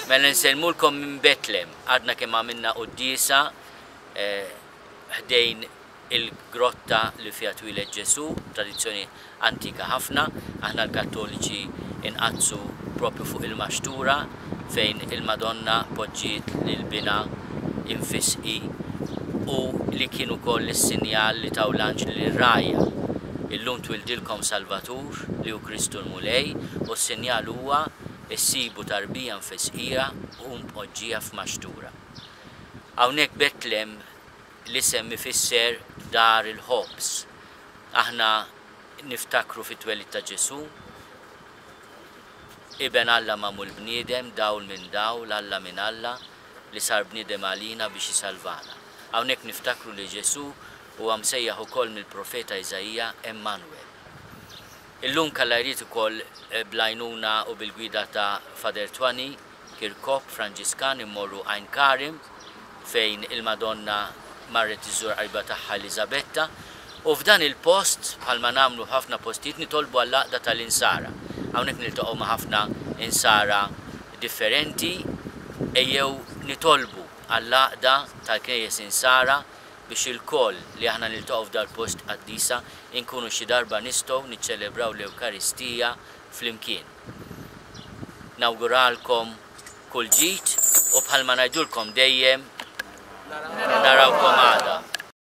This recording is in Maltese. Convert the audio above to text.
Mela nselmulkom minn Betlem, għadna kemm għamilna qudiesa ħdejn il-grotta li fiha twieled Ġesu, tradizzjoni antika ħafna, aħna l-Kattoliċi inqazzu propju fuq il-maxtura fejn il-Madonna poġġiet lil-bina infisqi u li kienu koll is-sinjal li taw l-anġli lir-rajja. Illum twildilkom Salvatur li hu Kristu l-Mulej u s-sinjal huwa issibu tarbija mfisqija u mpoġġija f'maxtura. Hawnhekk Betlem l-isem ifisser dar il-ħobs. Aħna niftakru fit-twelid ta' Ġesu, iben Alla magħmul bniedem, dawl minn dawl, Alla minn Alla, li sar bniedem għalina biex jisalvana. Hawnhekk niftakru li Ġesu huwa msejjaħ ukoll mill-profeta Iżajija Emmanuel. Illum kalla jrid ukoll blajnuna u bil-gwida ta' Fader Twani, Kirkop Franġiskan immorru Għajn Karim fejn il-Madonna marret iżżur qalba tagħha Elisabetta u f'dan il-post bħalma nagħmlu ħafna postijiet nitolbu għall-laqda tal-insara. Hawnhekk niltaqgħu ma' ħafna insara differenti ejjew nitolbu għall-laqda tal-knejjes insara biex il-koll li aħna niltaqgħu f'dal post qaddisa inkunu xi darba nistgħu niċċelebraw l-Ewkaristija flimkien. Nawguralkom kull ġid u bħalma ngħidulkom dejjem narawkom għada.